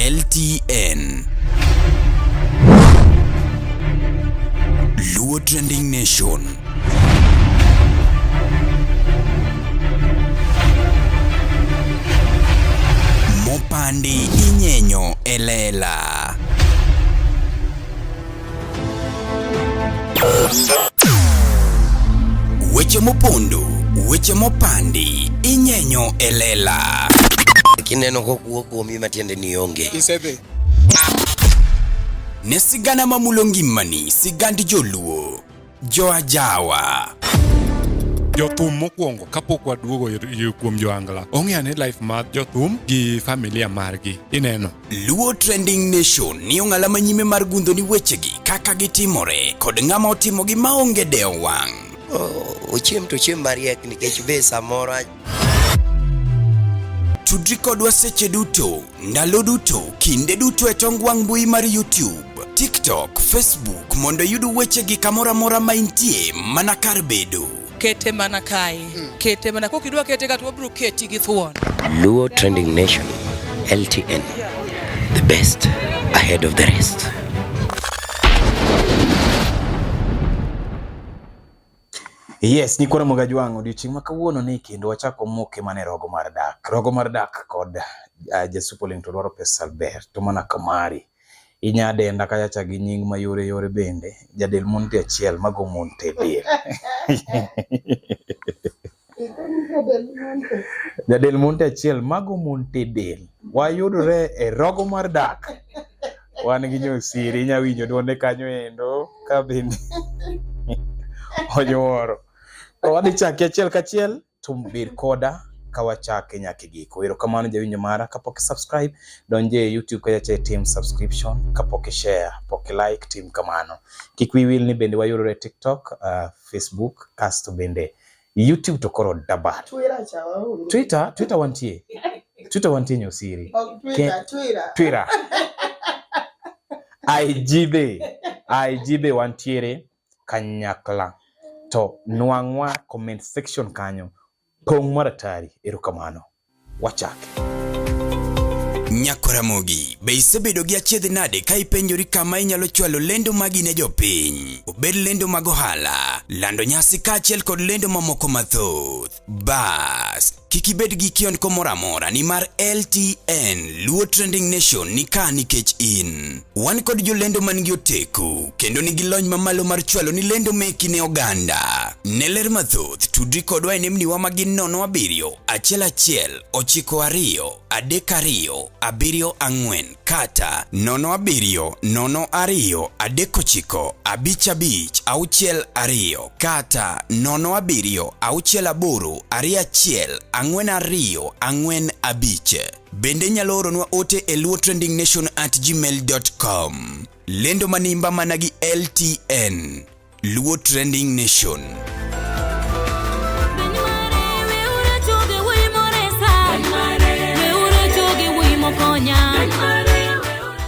LTN. Luo Trending Nation. Mopandi inyenyo elela. Weche mopondo, weche mopandi inyenyo elela. Kineno kokuo kuomi matiende ni onge. Isebe. Ne sigana mamulongi mani, sigandi joluo, joajawa. Jothum mokwongo kapok waduogo kuom joangla. Ong'eane life mar jothum gi familia margi. Ineno. Luo Trending Nation ni ong'ala manyime mar gundo ni wechegi kaka gitimore kod ng'ama otimogi maonge deo wang'. Ochiem to chiem mariek nikech be samoro. Tudri kodwa seche duto, ndalo duto, kinde duto e tong wang' mbui mar YouTube, TikTok, Facebook mondo yudu wechegi kamora mora maintie mana kar bedo. Kete mana kai. Kete mana kokidwa kete gatwa bro keti gi thuon. Luo Trending Nation, LTN. The best ahead of the rest. Yes, ni kora moga jwango odiochieng' makawuono ni kendo wachako moke mane rogo mar dak. Rogo mar dak kod Jasup to dwaro pesa ber to mana kamari. Inya denda kacha gi nying mayore yore bende. Jadel monte achiel mago monte del. Jadel monte achiel mago monte del. Wayudore e rogo mar dak. Wan gi Osiri inya winjo duonde kanyo endo ka bende onyuoro. Wadhi chake achiel kachiel tumbir koda kawachake nyake giko. Erokamano jawinjo mara kapok subscribe donje YouTube kacha team subscription kapok share pok like team kamano. Kik wi wil ni bende wayudore TikTok, Facebook, kasto bende YouTube to koro dabat. Twitter wantie. Twitter wantie Osiri. Twitter. IGB wantiere kanyakla. To nwangwa comment section kanyo pong maratari. Erokamano wachake. Nyakoramogi, be isebedo gi achiedh nade ka ipenjori kama inyalo chwalo lendo magi ne jopiny. Obed lendo mag ohala, lando nyasi kaachiel kod lendo mamoko mathoth. Bas, kik ibed gi kionko moro amora ni mar LTN Luo Trending Nation ni ka nikech in. Wan kod jolendo man gi oteku kendo nigi lony mamalo mar chwalo ni lendo meki ne oganda. Ne ler mathoth tudri kodwa e nembniwa magin 07 1 9 2 3 2 kata 07 02 39 55 62 kata 07 68 21 42 45. Bende nyalo oronwa ote e luotrendingnation@gmail.com. Lendo manimba managi LTN Luo Trending Nation.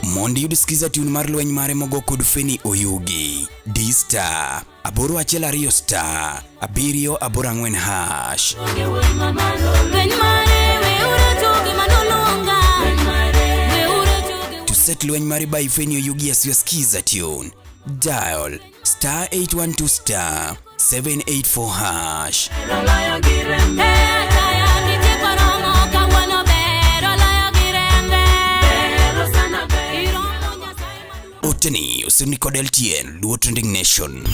Mondi yudisikiza tune mar lweny mare mogo kod Feni Oyugi. D-Star, 812 star, 784 hash. To set lweny mare by Feni Oyugi as you skiza tune, dial star 812 star, 784 hash. Oteni Osiri kod LTN Luo Trending Nation.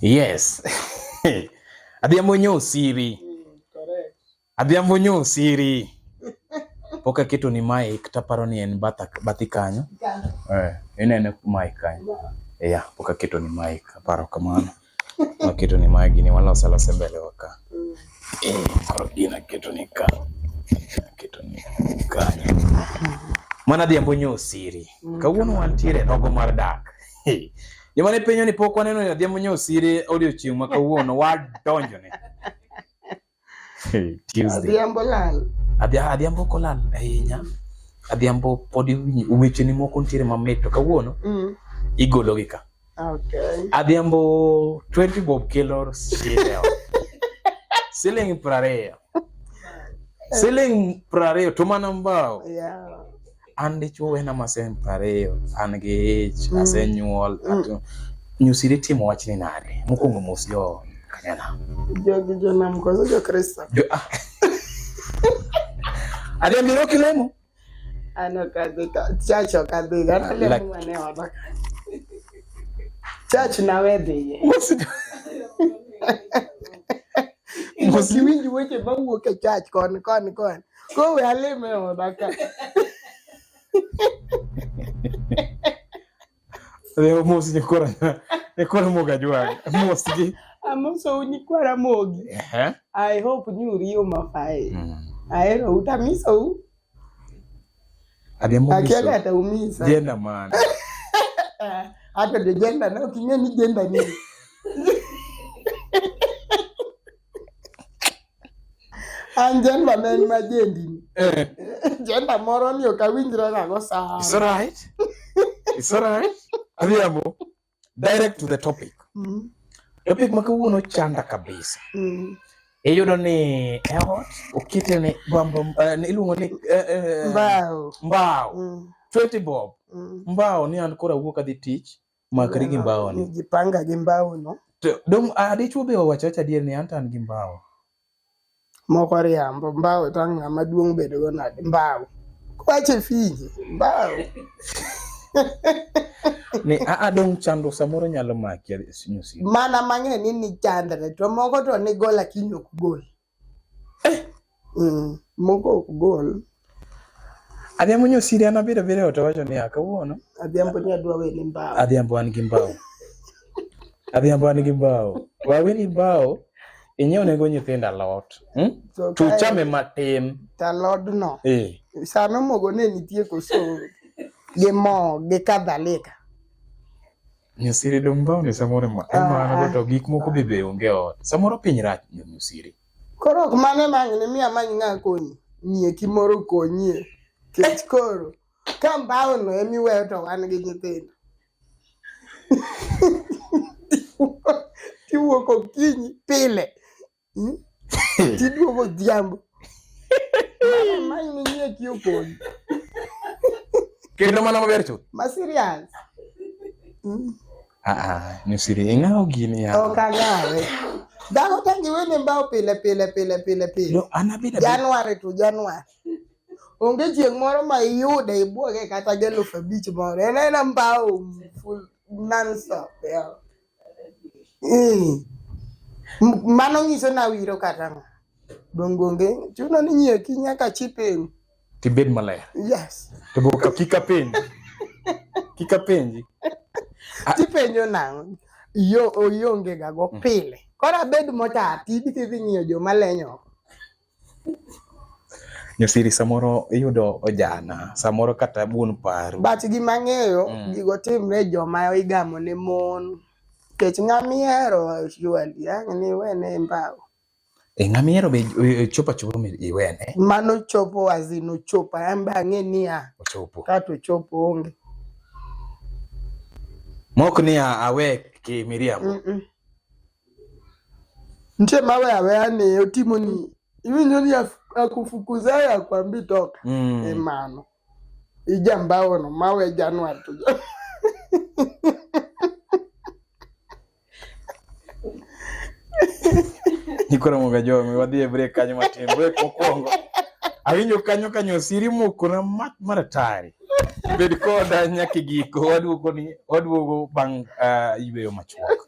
Yes. Adhiambo Osiri. Correct. Adhiambo Osiri. Poka kitu ni mic taparo ni en bathi kanyo. Inene mic kanyo. Yeah, poka kitu ni mic aparo kamano. Kitu ni mic ni wala sala sembele waka. Koro gina kitu ni ka. Kitu ni kanyo. Mana Adhiambo Osiri. Kawuono wantiere rogo mar dak. Jomane penyo ni pok waneno Adhiambo Osiri odiochieng' ma kawuono wadonjone. Tuesday. Adhiambo lal. Adhiambo kolal ahinya. Adhiambo podi weche ni moko ntiere mameto kawuono. Igolo gi ka. Okay. Adhiambo 20 bob kilo shileo. Siling 20. Siling 20 to mana mbao. Yeah. An dichuo wena masen 20. An gi ich. Asenyuol. Nyusiri timo wachni nade. Mokwongo mos jo kanyana. Jogi jonam koso jo Kristo. Adhiambo kilemo. Ano kadhi chacho kadhi gana lemo mane wabaka. Church na wedhi. Mosi winji weche mawuok e church kon. Ko we aleme wabaka. Adhiambo mosi nikora moga jwang. Mosi. Amoso unikwara mogi. I hope you rio mafai. Aero utamiso. Adhiambo miso. Akiaga ataumisa. Jenda man. Hata de jenda na ukingeni jenda ni. Anjen ba men majendi. Jenda moro ni okawinjira na go sa. It's alright. Adhiambo, direct to the topic. Topic makawuono chanda kabisa. Iyudo ni eot okite ni bambo iluongo ni mbao 20 bob. Mbao ni an kora wuok adhi tich makri gi mbao ni. Gipanga gi mbao no. Dong adichuo be owacho adier ni an gi mbao. Moko riambo mbao tanga maduong' bedo go nade mbao. Kwache fiji mbao. Ni dong chando samoro nyalo maki nyusi. Mana mang'eny ni chandre to moko to ni gol lakini ok gol. Moko ok gol. Adhiambo nyusi ana bire otawacho ni akawuono. Adhiambo nyadwa wele mbao. Adhiambo an gi mbao. Adhiambo an gi mbao. Waweni mbao inyiew nego nyithindo alot. Tu chame matin. Talod no. Sano mogo ne nitie koso gi mo gi kadhalika. Nyusiri dumbao ni samoro ma to gik moko be onge ot. Samoro piny rach nyusiri. Koro ok mane mang'ne miya many ng'a konyi. Nyie kimoro konyie. Kech koro ka mbao no emiweyo to wan gi nyithindo. Tiwuok okinyi pile. Tiduogo Adhiambo. Many nyie kio konyi. Kendo mana maber chuth. Ma serious. Nyusiri ing'awo gini ya. Ok ang'awe. Dhano tangi wene mbao pile. No, anabida. Januari to Januari. Onge chieng' moro ma iyude ibuoge kata 5,000 moro. En mbao full non-stop. Mano nyiso na wiro kata. Dongonge. Chuno ni nyie kinyaka chipeni. Tibed maler. Yes. To boka kika penji. Tipenjo nang'o. Oyonge ga go pile. Kora bed motati idhi ng'iyo joma lenyo. Nyusiri samoro iyudo ojana, samoro kata buon paru. But gima ng'eyo gigo timre joma igamo ne mon. Kech ng'amiero usually ni wene mbao. Ng'amiero be chopa iwene. Mano chopo azino chopa amba ng'eni ya. Ochopo. Kato chopo onge. Mok ni awe ki Miriam. Nche mawe ane otimo ni iwinjo ni akufukuza ya kwambi toka. Mano. Ija mbao no mawe Januari to. Nikora moga jomi wadhi break kanyo matin. Break mokwongo. Awinjo kanyo Nyusiri moko na maratari. Bed koda nyaka giko waduogo bang' yweyo machuok.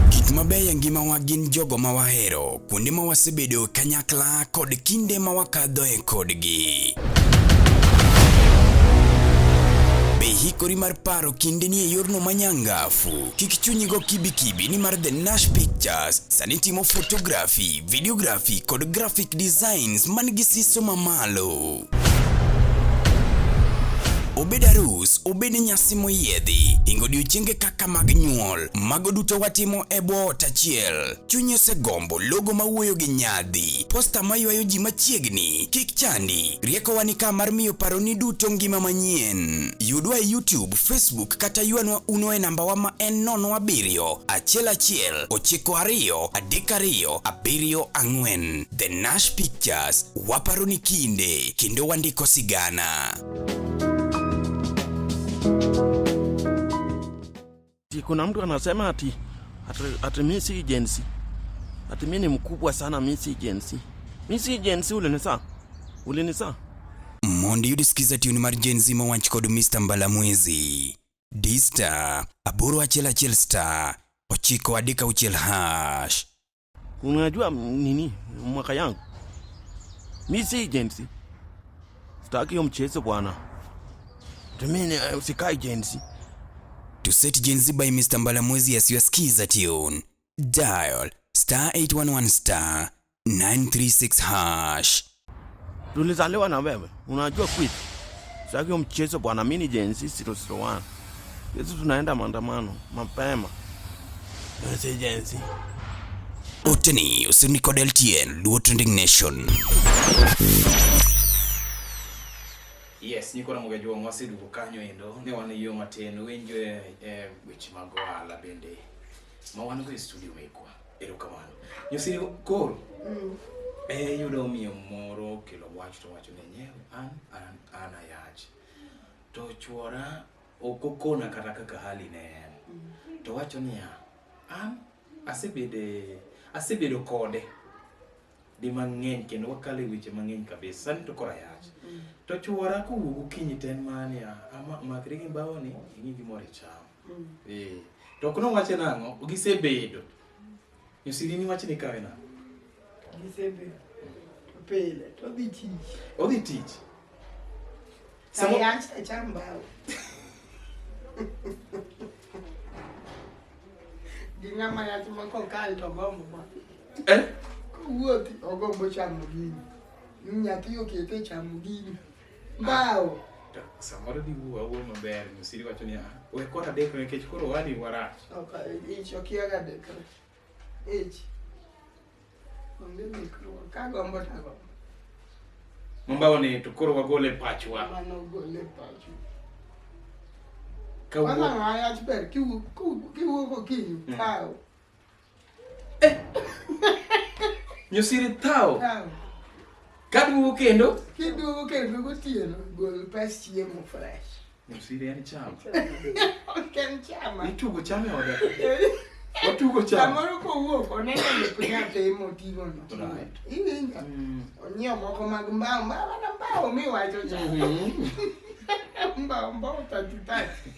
Gik mabeyo ngimawa gin jogo ma wahero, kuonde ma wasebedo kanyakla kod kinde ma wakadhoe kodgi. Be hikori mar paro kinde ni e yorno manyangafu. Kik chunyigo kibi ni mar The Nash Pictures sani timo photography, videography kod graphic designs man gi siso mamalo. obed arus, obed nyasi moyiedhi, hingo odiochienge kaka mag nyuol, mago duto watimo e bwo ot achiel. Chunyi osegombo logo mawuoyo gi nyadhi, posta maywayo ji machiegni, kik chandi, riekowa ni ka mar miyo paroni duto ngima manyien. Yudwa e YouTube, Facebook kata yuanwa uno e nambawa ma en 07119923274. The Nash Pictures, waparoni kinde, kendo wandiko sigana. Kuna mtu anasema ati mimi si agency. Ati mimi ni mkubwa sana, mimi si agency. Mimi si agency, ulinisa. Mondi yudisikiza tune mar Gen Z mawanch kod Mr. Mbalamwezi. D-Star, aboro achiel star, 936#. Unajua nini mwaka yangu? Mimi si agency. Sitaki hiyo mchezo bwana. Mimi usika agency. To set Gen Z by Mr. Mbalamwezi as you skiza tune, dial *811*936#. Tulizaliwa na wewe. Unajua quit. Sitaki hiyo mchezo bwana, mimi ni Gen Z 001. Yesu tunaenda maandamano mapema. Sisi Gen Z. Oteni usini kod LTN Luo Trending Nation. Yes, niko na mugajua mwasidu kanyo endo ne wane yo mateno wenjwe which magoala bende mawano ko studio mekwa erokamano nyosiri koro yudo miyo moro kelo wach to wacho ne nyewe an ayach to chuora okokona kata kaka hali ne to wacho ni an asebedo kode di mang'eny kendo wakale weche mang'eny kabisa sani to kora yach to chuora kuwuok okinyi ten mane ama makri gi mbao ni ingi gimoro cham to kono wache nang'o gisebedo nyosiri ni wache ni kawe na gisebedo pele to odhi tich sayach cham mbao Gingama ya tumako kali to gombo ba. Kuwuothi ogombo chamo gini. Nyathi okete chamo gini. Mbao. Samoro di wuo maber Nyosiri wacho ni we kora dek nikech koro wadi warach. Okay, ich okiaga dek. Ich. Onge mikro ka gombo tago. Mbao ni to koro wagole pachwa. Mano gole pachu. Ka Wala ngaya chber kiwu ko kinyu tao. Nyosiri tao. Tao. Kadu kendo Gotieno gol pes chiemo fresh. Nyosiri en cham. Ken chama. Itugo chame oda. Otugo cham. Samoro ko wuok oneno ni pinya temo tigo no. Right. Iwinja. Onyo moko mag mbao mi wacho cham. Mbao tatitati.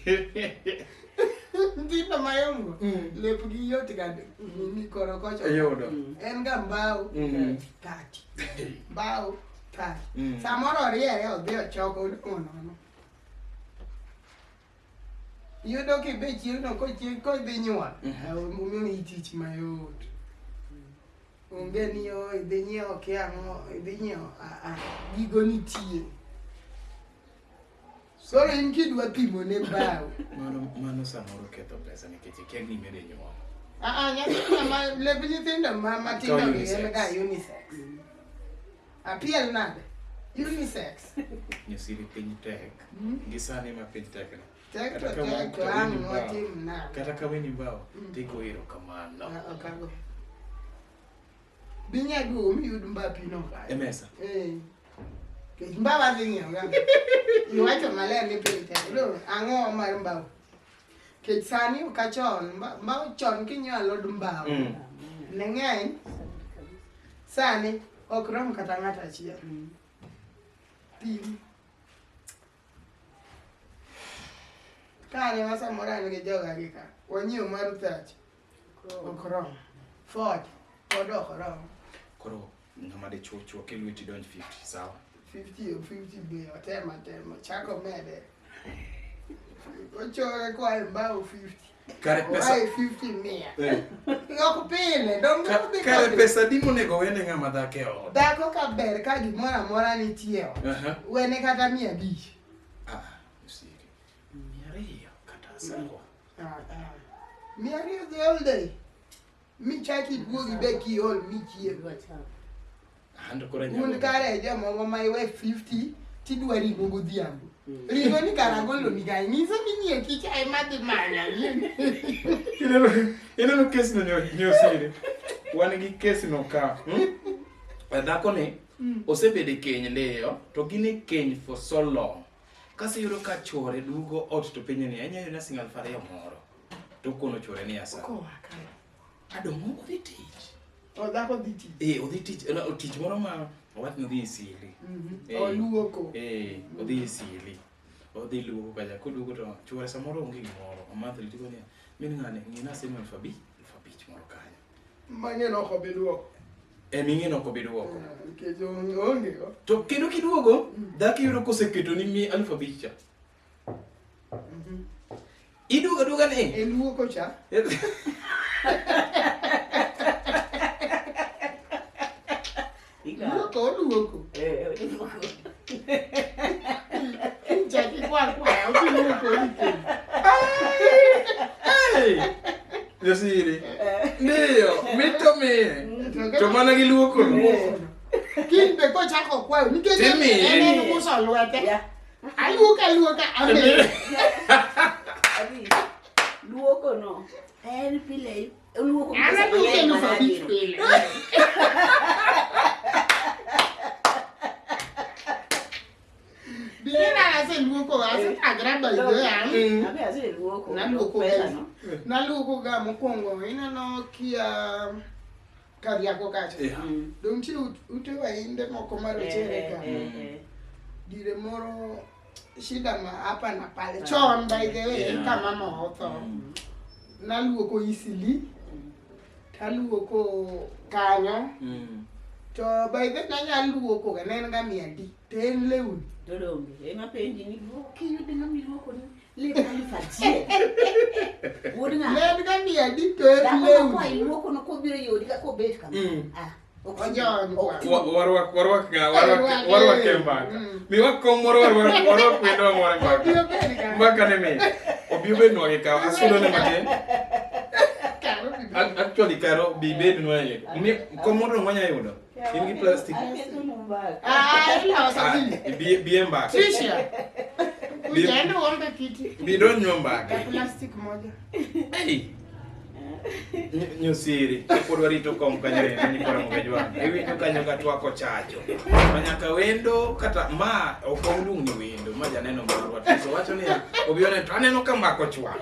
Ndino mayongo. Lepgi yot gade. Ni korokocho. Ayodo. En ga mbao tati. Mbao tati. Samoro riere odhi ochoko ono. Yudo ki be chieno ko dhi nyuol. Mumio itich mayot. Onge ni yo idhi nyiewo kiang'o, idhi nyiewo gigo nitie. Soro in kidwa pimo ne mbao. Mano samoro ketho pesa nikech kia gime de nyuol. Nyathi ma lep nyithindo ma tindo en ga unisex. Apiel nade? Unisex. Nyosiri piny tek. Gisani ma piny tek na. Tek to tek to ang' watim na. Kata ka weni mbao, tigo erokamano. Okago. Binya go mi yud mbapi no ka. Emesa. Kech mbao dhi ng'iewo ga. Iwacho maler ni piny tek. Lo ang'o mar mbao? Kech sani okachon, mbao chon kinyalo alod mbao. Ne ng'eny. Sani ok rom kata ng'ata achiel. Pim. Kane wasamora ni joga gi ka. Wanyiewo mar thach. Ok rom. Ford. Kodok rom. Koro ng'ama de chuo kelweti donj 50 sawa. 50 be otema chako mede. Ocho kwa mbao 50. Kare pesa 50 mia. Yok pile dong kare pesa dimo nego wene ng'ama dhake od. Dako ka ber ka gimora mora nitie. Wene kata 500. Sako. Nyar is the whole day. Me check it go back here all me here. Ando kora Mun kare jamo my wife 50 tidwa ringo godhiambo. Ringo ni karangolo ni gai nisa mini kicha e mate manya. Ineno kes no Osiri. Wan gi kes no ka. Dhako ni osebede keny ndeyo to gine keny for so long. Kasi yuro ka chore dugo ot to penye ni anya yuna single fare moro. To kono chore ni asa. Ko wakare. Adongo odhi tich. O dhako dhi tich. Odhi tich, tich moro ma wat no dhi sili. Oluoko. Odhi sili. Odhi luoko kaja kodugo to chore samoro onge gimoro. Amathli tigo ni min ngane ngina sema alfabich moro kanyo. Manye no ko beduoko. Mingi no ko beduoko. Ke jo onge ko. To kendo kiduogo, dhaki yuro koseketo ni mi alfabich cha. Iduga ni. Eluoko cha. Luoko. Chaki kwa ukiluoko ni. Osiri. Ndio, mitome. Chomana gi luoko. Kimbe ko chako kwa nikech Timi. ene kuso lwete. Aluoka ame. Luoko no. Pile. Luoko. Ana luoke no fabich pile. Bina ase luoko ase agraba idea. Abe ase luoko. Naluoko ga mokwongo ineno kia kariako kacha. Don't you utewa inde moko marochere ka. Dire moro shida ma hapa na pale. Chon by the way kama mama otho. Naluoko isili. Taluoko kanyo. To by the nanya luoko ga nen ga miadi. Ten leun. Dodonge. Ema penji ni luoko yude na miluoko ni. Le alifatie. Wodinga. Nen ga miadi ten leun. Kwa luoko no ko biro yodi ka ko bet kama. Ojon kwa. Warwa kemba. Mi wako moro warwa kwendo moro mbaka. Mbaka ne me. Obiube no ka asulo ne mate. Actually karo bibe no ye. Mi komoro mwanya yudo. Ingi plastic. Ila wasabili. Bien mbaka. Trisha. Ujendo wombe kiti. Bidon nyombaka. Plastic moja. Hey. Nyosiri, podwa rito kom kanyere ni kora mgejwa. Ewi to kanyo katwako chacho. Manyaka wendo kata ma okongdung ni wendo, ma janeno marwa. So wacho ni obione to aneno ka mako chwa.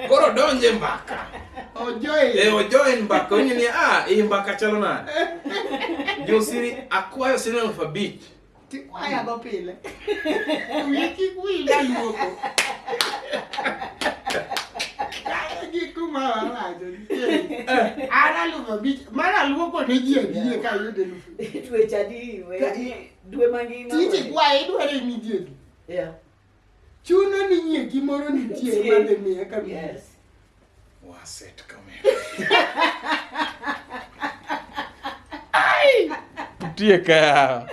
Koro donje mbaka. Ojoy. Ojoy mbaka ni mbaka chalo na. Nyosiri akwayo sino alfabet. Ti kwaya go pile. Wiki kuila luoko. Ara luoko bich mara luoko ne ji adie ka yude lufu. Dwe chadi we dwe mangima. Titi kwa idware immediately. Yeah. Chuno ni nyie gimoro nitie ma de miye ka. Yes. Waset kame. Ai! Tie ka.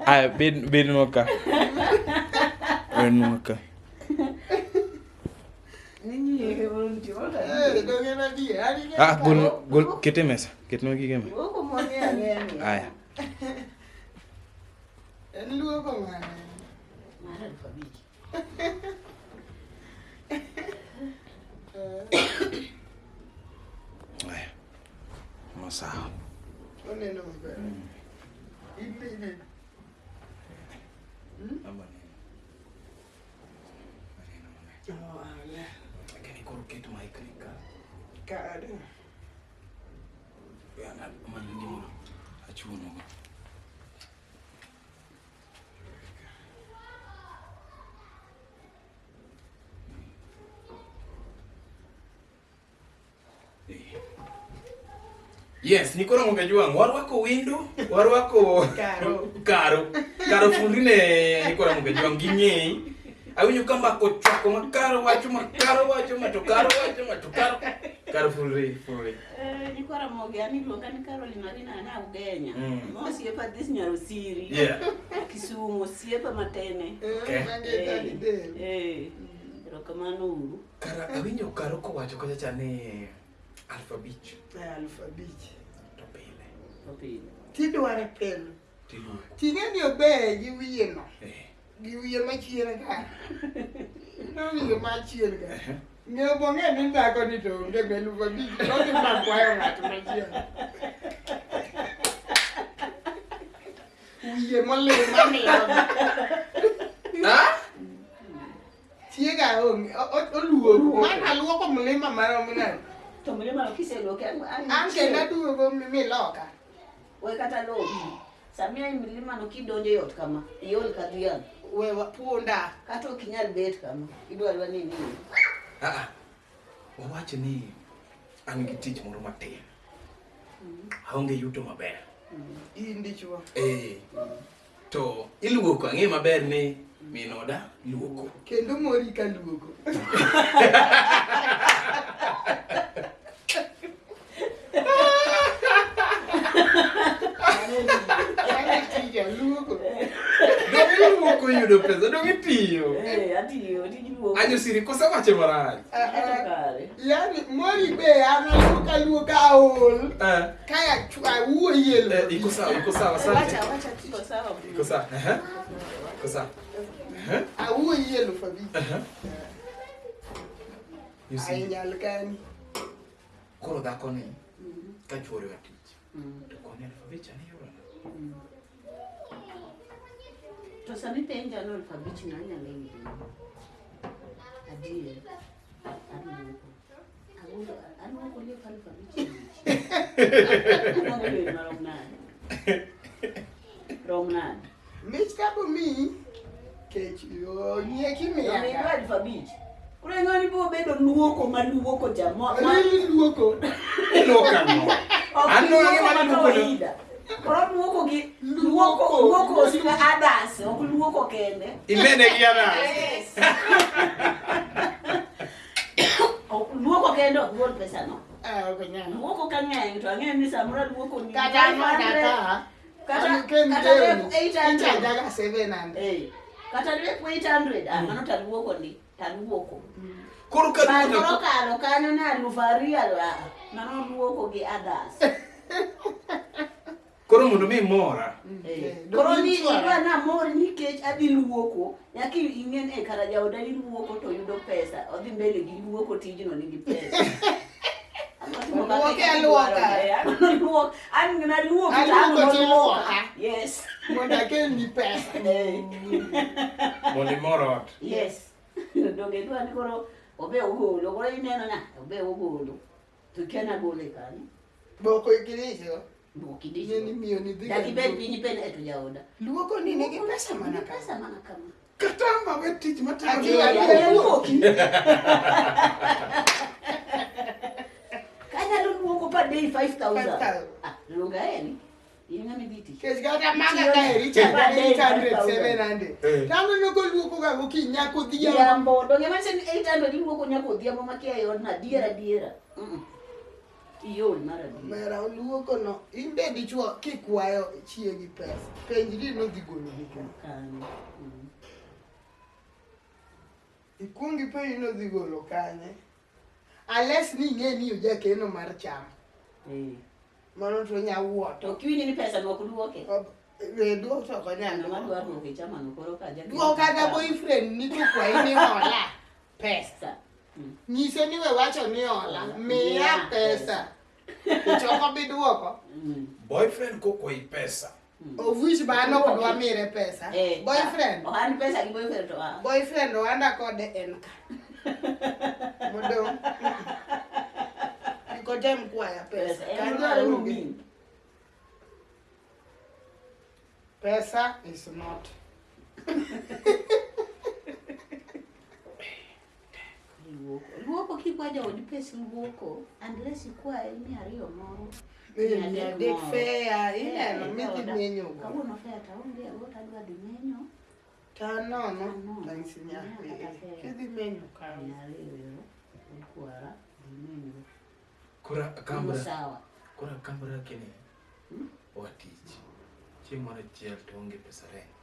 Ai ben noka. Ben noka. Dongena die. Gol kete mesa. Ketno gi gema. Luoko moni ang'eni. Aya. En luoko ng'ane. Mara alfabeti. Aya. Masawa. Oneno maber. Ipige. Lakini kuruketu maiknika. Kade. Yana mangi mo achuno. Yes, nikora mungejua warwako window, warwako karo fundine nikora mungejua nginyei. Awinyo kamba kochwako makaro wacho karo fulri. Nikora moge ani luonga ni Carolina Rina na Ugenya. Mo siepa this Nyarosiri. Yeah. Kisumu siepa matene. Kamano uru. Kara awinjo karo kowacho kacha cha ni alfabich. Alfabich. To pile. Opile. Tidware pelo. Tiluoko. Ting'eni obe gi wiye no. Eh. Gi wiye machien ka. No wiye machien ka. Ng'eyo bong'e ni dhako ni to onge gi alfabich. To gi makwayo ng'at machielo. Wiye molil mamilo. Ha? Tiega oluoko. Mana luoko mlima maromo nade. To mlima kiseluoke Anke naduogo miloka. we kata lo. Samia mlima no kidonjo yot kama. Iol ka dhiang'. Wewa punda. Kata ok inyal bet kama. Idwaro ni nini? Wawacho ni an gi tich moro matin. Aonge yuto maber. In dichuo. To iluoko ang'e maber ni minoda luoko. Kendo mori ka luoko. Dong luoko yudo pesa, dong itiyo. Atiyo, tijuo. Anyo siri kosa wache marach. Yani mori be ana luoka aol. Kaya chwa wuoyelo. Iko sawa sana. Wacha tiko sawa. Iko sawa. Iko sawa. Awuoyelo fabi. You see. Ainyal kani. Koro dhako ni ka chuore wa tich. To kone alfabich ani yoro. To sami penja no alfabich na nyalo ngi. Adiye. Anu ko le alfabich. Anu le Romnan. Mich kabo mi. Kech yo nyeki mi. Ya ni alfabich. Kure ngani bo bedo luoko maluoko jamo. Really luoko. Luoka no. Anu ngi maluoko. Koro luoko sika adas, ok luoko kende. Imene gi adas. Yes. Luoko kende ok gol pesa no. Okanya. Luoko ka ng'eny to ang'e ni samoro luoko ni Kata no data. kata 800 daga 700. Kata 800 mano taluoko ni taluoko. Koro ka Koro kalo kanyo na 2,000 mano luoko gi adas. Koro mondo mi mora. Koro ni idwa na mor nikech adhi luoko, nyaki ing'en kara jaoda ni luoko to yudo pesa, odhi mbele gi luoko tijno nigi pesa. Luoke aluoka. Luok, an gina luoki Aluoko tiluoka. Yes. Monda ke ni pesa. Mondi moro. Yes. Donge dwa ni koro obe ogolo, koro ineno na obe ogolo. To kena gole kani. Boko ikiricho. Boki dicho. Yeni miyo ni dhiga. Dagi bed piny pen eto jaoda. Luoko ni nigi pesa mana ka. Pesa mana kama. Katama we tich matamo. Akiya luoki. Kanya luoko pa day 5,000. Lunga eni. Inga miditi. Kech gata maga kae Richard 800 700. Tango noko luoko ga goki nyako dhiambo. Dhiambo. Donge mansen 800 luoko nyako dhiambo makia yodna diera. Iyol mara di. Mera luoko no. Inde dichuo kikwayo chiegi pesa. Penjri no dhi golo gika. Kani. Ikungi pe no dhi golo kanye. Unless ni ng'e ni uja keno mar cham. Mano to nya wuoto. To kiwini ni pesa no kuduoke. Duok to konya Ng'ama dwaro duoke chama no koro ka jaga. duok kata boyfriend ni to kwai ni hola pesa. Nyise ni we wacho ni hola miya pesa. Ichoko biduoko. Boyfriend ko koi pesa. Owish bano kodwa mire pesa. Boyfriend. Ohani pesa gi boyfriend to Boyfriend wanda kode en ka. Modong. Iko tem kwaya pesa. Kanyo rubi. Pesa is not. Luoko kikwa jaodi pesa luoko unless ikwa ni ariyo moro. Ya dek fea ineno miki menyo. Kawuono fea taonge agota dwa dhi menyo. Tanono thanks nya. Kidhi menyo ka. Nyariyo kwara dhi menyo. Kora kambra. Sawa. Kora kambra kini. Watich. Chieng' moro achiel to onge pesa rent.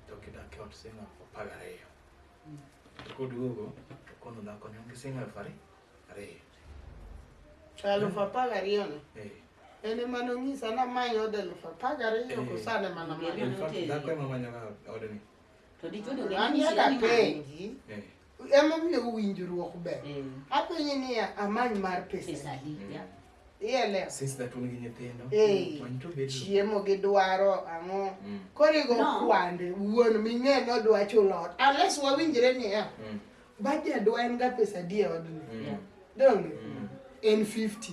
To kidak e ot sing'o opagare yo. Koduogo kono na kono ngisinga fare. Are. Chalo fapagariyo ne. Eh. Ene manongisa na manyo de fapagariyo kusane mana Yeah. manyo. In fact, dako ema manyo odni. To dichudo Ani aka penji. Ema miyo winjruok ber. Apenji ni amany mar pesa. Ielewa. Since that one gi nyithindo. Manto bedo. Chiemo gidwaro ang'o. Korigo kwande wuon ming'e no dwa chulo. Unless wawinjre ni ya. Budget dwa en ga pesa die odni. Donge. En 50.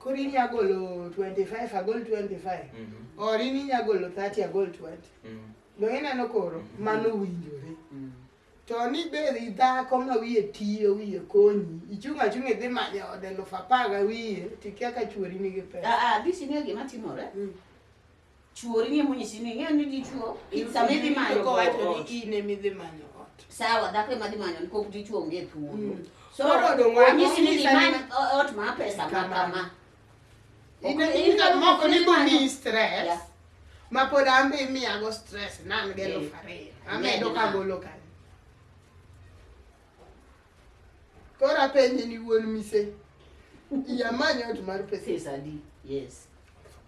Kori nyagolo 25 agol 25. Ori ni nyagolo 30 agol 20. Lo ineno koro mano winjore. To ni bedi dhako ma wiye tiyo wiye konyi ichunga chunga dhi manyo ode lufapaga wiye tikia ka chuori nigi pesa. Bisi ng'e gima timore. Chuori ni munyisi ni ng'e ni dichuo same dhi manyo ko wacho ni ine mi dhi manyo ot. Sawa dhako ema dhi manyo ni pok dichuo onge thuolo. So nyisi ni dhi ot ma pesa kama. Ine moko ni bumi stress. Ma pod ambe mi ago stress nan gelo fare. Ame do ka golo ka. Kora penye ni wuon mise. Ya manyo ot mar pesa di. Yes.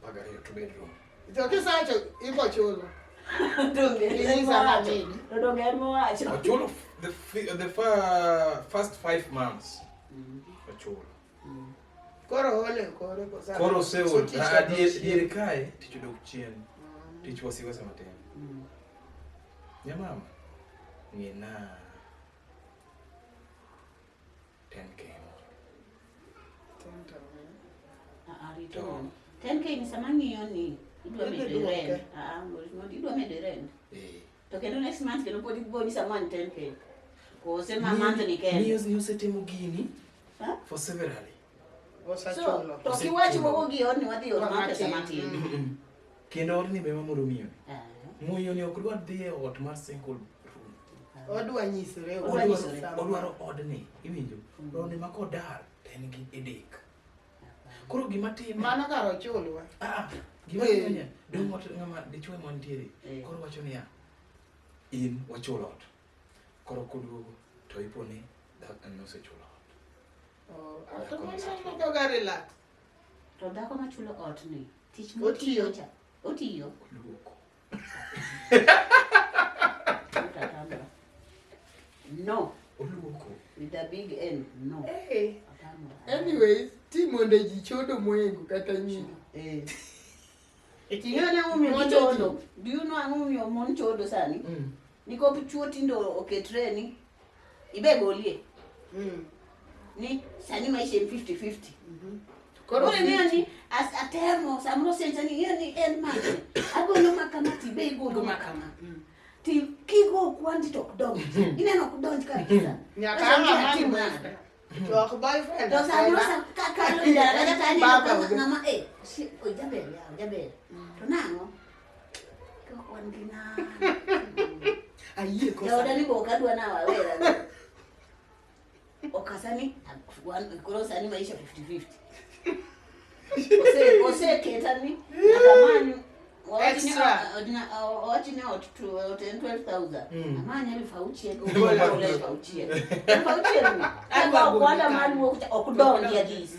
Pagare to bedroom. To kisacho ibo chulo. Donge mo wacho. Chulo the first 5 months. Chulo. Koro ole koro ko sa. Koro seo diere kae tichudo chien. Tich wasiwa sama tena. Nyamama. Ngina 10k. 10k ni sama ng'iyo ni idwa medo rent. Idwa medo rent. To kendo next month kendo pod iboni sama 10k. Ko sema month ni kendo. Ni setemo gini. For severally. So, to kiwacho go gion ni wadhi ot ma pesa matin. Kendo odni be mamoro miyo. Muyo ni ok dwa dhi e ot mar single room. Odwa nyisore. Odwaro odni. Iwinjo? Odni ma kodar en gi edek. Koro gima time mano karo chulwa. Gima time dong ot ngama dichwe mantiere. Koro wacho ni ya in wachulo ot. Koro koduogo to ipone dak no se chulo ot. To gari la. To dako ma chulo ot ni tich motiyo cha. Otiyo. Luoko. No. Oluoko. With a big N. No. Anyways, timonde ji chodo mwengu kata nyiri. Tingana umyo chodo. Do you know umyo mon chodo sani? Niko chuo tindo oketreni. Ibe golie. Ni sani maisha 50-50. Koro ni as atermo samro sentani ni en mate. Agolo makama tibe golo makama. Ti kigo kwandi tok dong. Ineno kudonj kabisa. Nyaka ama to boyfriend. To samro kakalo ndara tani ngama si ojabel. To nango. Ko kwandina. Ayie ko. Yo dani boka dwa na wawera. Okasani kuro sani maisha 50-50. Ose ketani natamani watching out to 10-12,000. Amanya alifauchie gola alifauchie. Alifauchie ni. Kwa mali okudongia this.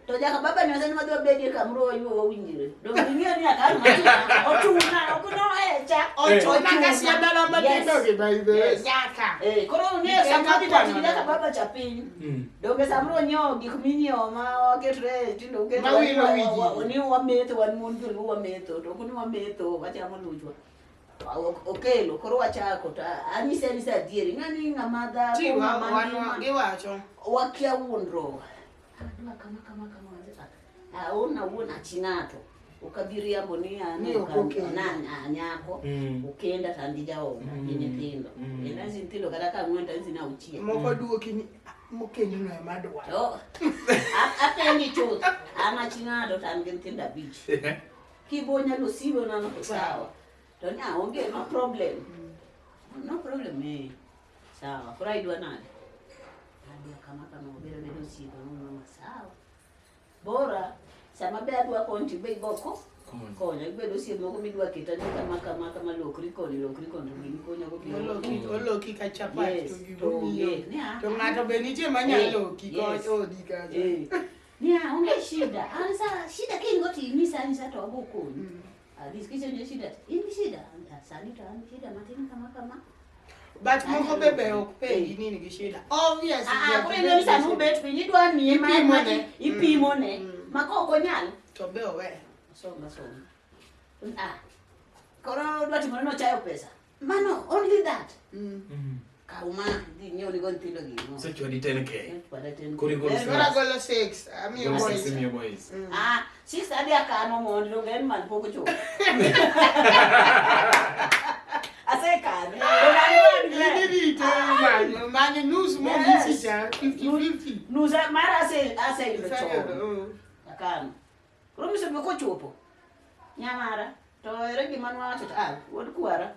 Toja kababa ni wazani madwa bedi kamro yo winjire. Donginia ni akaru matina. Otuna okuno echa. Otuna kasi ya dala matendo ke by the way. Yaka. Koro ne samadi tatida kababa chapini. Donge samro nyo gikuminyo ma ketre tindo ketre. Oni wa meto wan mundu wa meto. Dokuni wa meto wacha molujwa. Okelo koro wachako ta anise ni sa dieri ngani ngamadha ko mama giwacho wakia wundro. Una chinato ukabiria bonia na nyako ukenda tandija ona nyithindo enazi ntilo kada ka ngwenta nzina uchie moko duoki ni mokenyo na madwa apengi chuth ama chinato tangi ntinda beach kibonya lo sibo na no sawa to nya onge no problem sawa kuraidwa nani kama obere bedo sibo no sawa bora sama be adwa konti be boko konya bedo sie moko midwa kita ni kama lokri kondo ni konya go oloki ka chapat to gibumiyo to ngato be nitie manyalo kiko odi ka nia unge shida ansa shida kingo timi sani sato aboko diskisha ndio shida ini shida sani ta shida matini kama but moko bebe okupendi nini gishida obviously kule ndio sanu bet pinidwa mie mane ipimone makoko nyalo to be owe songa koro dwati mono chayo pesa mano only that kauma di nyoni gon tindo gi no so chodi 10k kuri golo 6 ami boys 6 adi akano mondo gen man pogo cho aseka mani nus mo gisi cha 50 nus mara ase cho akano kuro miso be ko chopo nyamara to ere gi manwa to wod kuara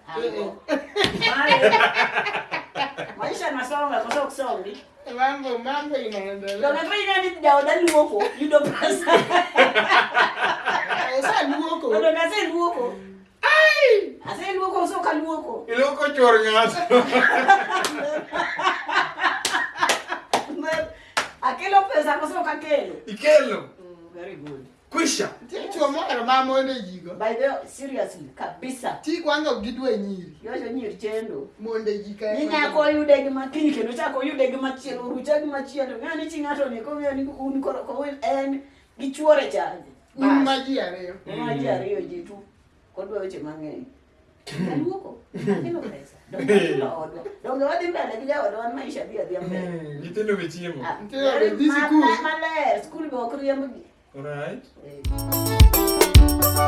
maisha nasonga kwa sababu kusongi mambo inaendelea ndio ndio ni daoda luoko yudo pesa esa luoko ndio nase luoko ai ase luoko so kaluoko iloko chorngato akelo pesa kwa sababu kakelo ikelo very good kwisha ticho mara mama ende jigo by the seriously kabisa ti kwanza gidwe nyiri yojo nyiri chendo monde jika ninya ko yude gi makini kendo chako yude gi machielo rucha gi machielo ngani chingato ne ko ni un ko en gi chuore cha maji ariyo jitu kodwa weche mang'eny Aluoko. Kino pesa. Donge wadi mbele kija wadwa maisha dia mbele. Nitendo bechiemo. Nitendo this school. Male school bo kriemo gi. Alright.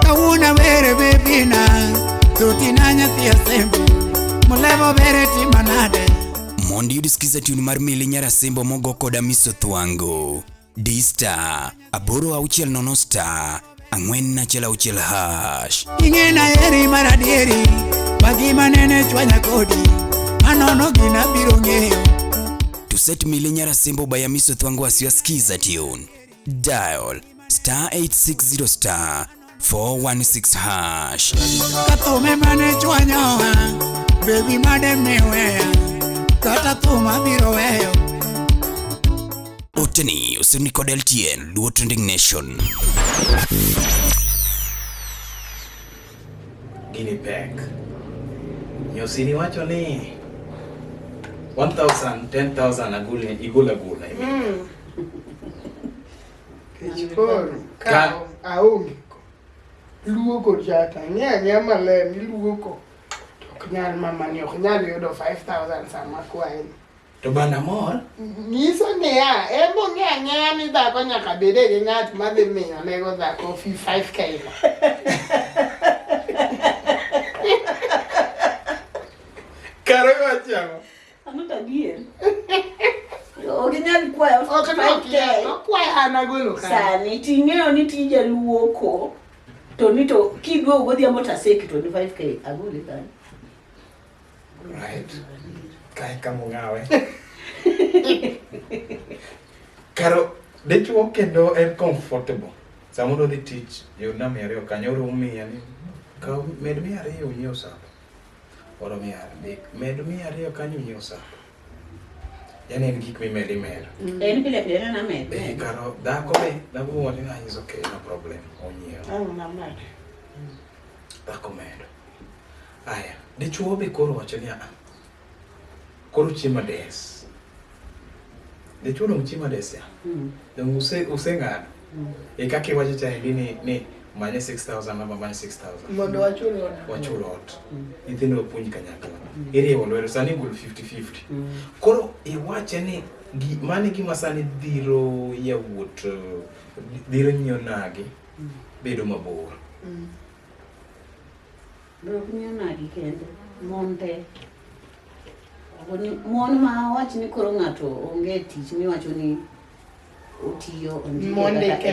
Kauna bere bebina. Tutina nyathi asembe. Mulevo bere timanade. Mondi udisikiza tune mar Mili Nyar Asembo mogo koda Miso Thwango. D-Star, aboro auchiel nono star, ang'wen nachiel auchiel hash. Ingena eri maradieri, bagima nene chwanya kodi, anono gina biro ng'eyo. To set Mili Nyar Asembo by Miso Thwango as your skiza tune, dial star 860 star 416 hash. Katome mane chwanya oha, baby made mewea, kata tuma biro weyo. Oteni, Osiri kod LTN, Luo Trending Nation. Guinea pig. Osiri wacho ni 1,000, 10,000 igula. Kichiporo, kao, aonge. Luoko jata, nya maleni luoko. Oknyal mama ni oknyal yudo 5,000 sama kwaeni. To bana mor Niso niya, emo ng'e ni dhako nyaka bede gi ng'at madhi miyo nego dhako 5K. Karo wachamo. Anuta bien. Oginyal kwayo. Okwayo an agolo ka. Sani ting'eyo ni tije luoko. To nito kidwo godhiambo taseki 25K agole sani. Right. Kai kamungawe. Karo dechuo kendo en comfortable. Samudo di teach yo na mi ariyo kanyo rumi yani. Ka med mi ariyo nyiew sa. Oro mi ariyo med mi ariyo kanyo nyiew sa. Yani en gik mi med. En pile na med. Karo dako woni na is okay, no problem. Onyiew. Na med. Dako med. Aya, dechuo be koro wacho ni koro chima des. De chulo mchima des ya. Dong useng'ado. E kake wacho cha ni manye 6,000 ama manye 6,000. Mondo wachulo ot. Nyithindo puonj kanyakla. Iriwo lwedo sani gol 50-50. Koro iwache ni mane gima sani dhiro yawuot dhiro nyiewo nagi bedo mabor. Bro nyiewo nagi kendo monte. Mon ma wacho ni koro ng'ato onge tich ni wacho ni otiyo monde ke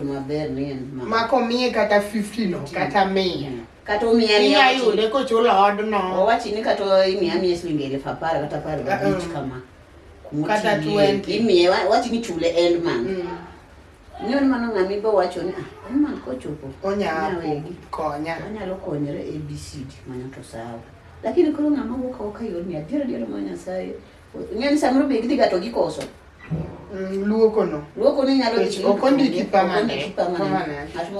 maber ni mako miye kata 50 no kata 100 kata miya ni ayude ko chulo od no wacho ni kata miya shilingi 10,000 kata 10,000 kama kata 20 miya wacho ni chule end man Nyon mano ngami bo wacho ni man ko chopo. Onya konya. Anyalo konyere ABCD manyato sawa. Lakini koro ngama woka oka yoni adiera manya sai. Ngeni samro be gidiga to gikoso. Luoko no. Luoko ni nyalo chi. Okondi kipamane.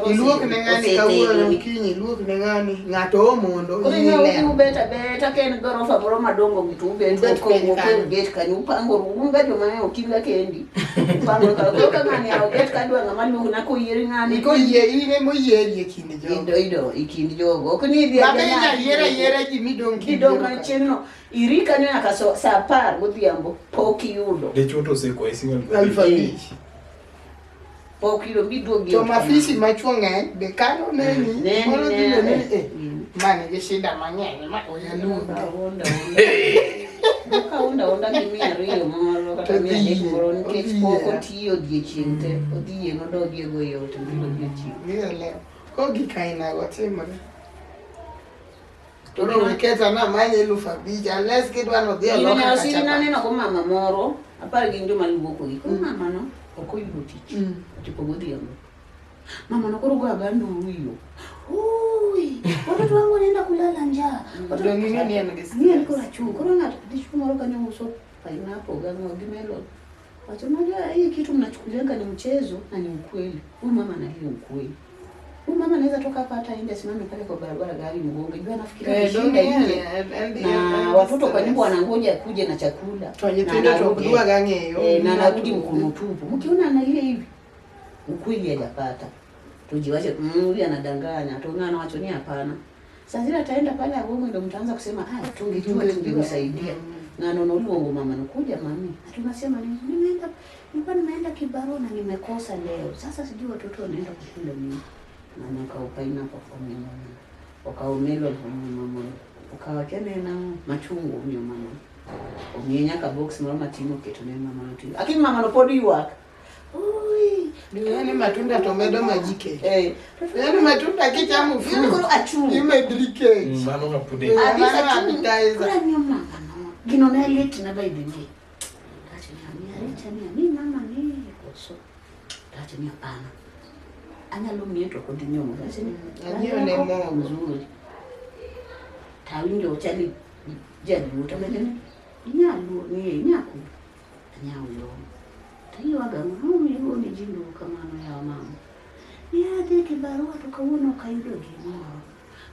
Iluoko ne ngani kawuono kinyi, luoko ne ngani ngato omondo. Koro nyalo beta ken gorofa moro madongo gitube ko gate kanyo pango runga joma ne okinga kendi. Pango ka ngani au gate kadwa ngama luoko na ko yiri ngani. Ko yie ine mo yie kinde jogo. Ido ikindi jogo. Okni dia. Babenya yera jimi dongi cheno. Irika nyo ka sa par Adhiambo poki yudo. De chuto se ko isi alfabeti. Poki do biduogi. To mafisi machuonga be kano neni. Mane ge shida mang'eny ma oyaluonda. Onda gimia riyo moro kata mia dek moro nikech poko tiyo odiechieng' odhiye nodogi go yot bilo odiechieng'. Ile ko gikaina gotimore. Toro weketa na manye lufa bija unless kidwa no dhia loka kacha. Osiri naneno ko mama moro apar gi nduma luoko gi. Ko mama no okoyudo tich. Tipo Adhiambo. Mama no koro go agandu huyo. Ui, watoto wangu wanaenda kulala njaa. Watoto wengine ni anagesi. Ni alikuwa chungu. Corona tishu moro kanyo uso pineapple gango gimelo. Wacha unajua hii kitu mnachukulianga ni mchezo na ni ukweli. Huyu mama na hiyo ukweli. Huyu mama anaweza toka hapa hata aende simame pale kwa barabara gari mgonge. Jua nafikiria shida ile. Na watoto kwa nyumba wanangoja kuje na chakula. Twanyetindo tokudua gangeyo. Na anarudi mkono tupu. Mkiona ana ile hivi. Ukweli hajapata. Tujiwache huyu anadanganya, tuona anawachonia hapana. Sasa zile ataenda pale agongo ndio mtaanza kusema tungejua tungemsaidia. Na nono luongo mama nakuja mami. Tunasema nilikuwa nimeenda kibarua na nimekosa leo. Sasa sijui watoto wanaenda kukula nini. Na nikaupaina kwa familia. Wakaomelwa kwa mama. Wakawakene na machungu myo mama. Omienya ka box mama timo ketu na mama timo. Lakini mama no podi waka. Ui, yani matunda tomedo majike. Yani matunda kichamu fu. Yule achu. Imedrike. Mano na pude. Abisa appetizer. Kula nyama mama. Gino na late na bai bingi. Ni mama ni koso. Tacha ni hapana. Anyalo mieto kodi nyomo. Anyo ne mo mzuri. Tawinjo chali jadi utamene. Nyalu ni nyaku. Nyawo. Hiyo agama hiyo ni jindo kama ya mama. Ni hadi kibarua tukaona kaido gimo.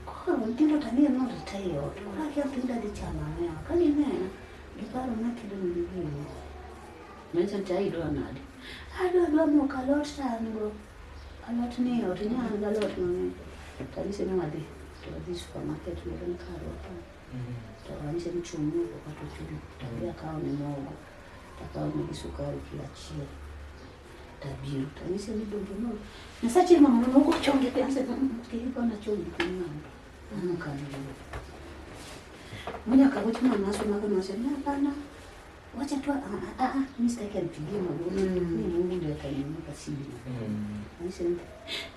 Kwa ndio tania no retail. Kwa kia tinda di chama ya. Kali nena kibaro na kido ngine. Mention taido anadi. Ado mo kalot sango. Alot ni otinya galot mami. Kanisa ni wadi. To supermarket ni karot. To kanisa ni chumu kwa tutu. Tabia kao ni mogo. Takao ni sukari kiachia. Tabiru. Tanise ni dogo. Na sachi mama mama ko chonge pensa kipo na chonge kwa mama. Mkani. Mmoja kabuti mama aso na kana sema hapana. Wacha tu mimi sitaki nipigie magoti. Mimi Mungu ndiye atanipa siri. Tanise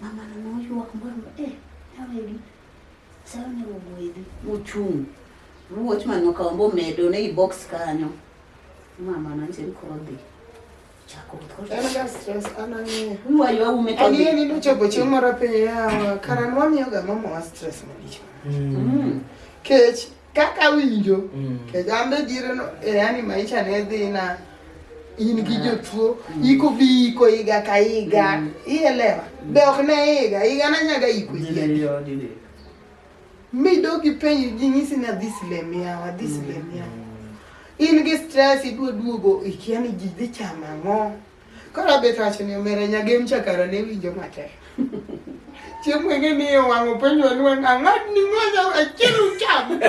mama na moyo wa kumbamba yawe sawa ni roboidi. Muchungu. Ruo chuma nokaombo medo na hii box kanyo. Mama ananze nikorodi. Chako Ana stress anani. Huwa yo umetoka. Ani ni chobo chomara pe ya karanwa miyoga mama wa stress malicho. Kech kaka winjo. Ke jambe dire no yani maisha ne dhina in gi jotuo iko biko iga ka iga ielewa be ok ne iga na nyaga iko iga mi dogi penyi jinyisi na this lemia in gi stress duogo ikiani jidhi chama ngo kora betacho ni mere nyage mchakara ne winjo mate chiemo ngeni wango penjo ni angat ni ngoja achiru cham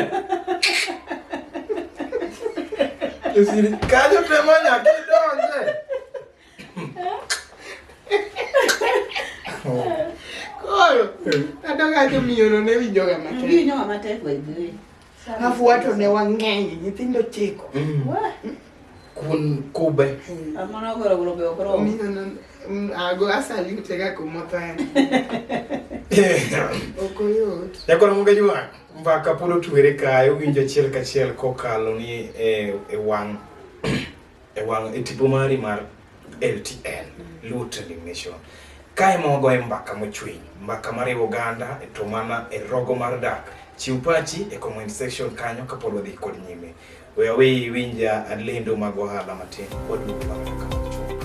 Osiri kajo temonya kidonje. Koro adoga to miyo ne winjo ga mate Winjo mate kwa hivi. Hafu watu ne wang'eny nyithindo chiko. Kun kube. Amana goro be okoro. Ago asali kutega kumota. Okoyot. Yakoro mungejua mpaka polo tuwere kayo winjo chiel ka chiel kokalo ni e wang tipo mari mar LTN, Luo Trending Nation. Kae mogo mbaka mochwiny, mbaka mar Uganda to mana e rogo mar dak. Chiw pachi e comment section kanyo kapod wadhi kod nyime. We winja lendo mag ohala matin kod duoko mag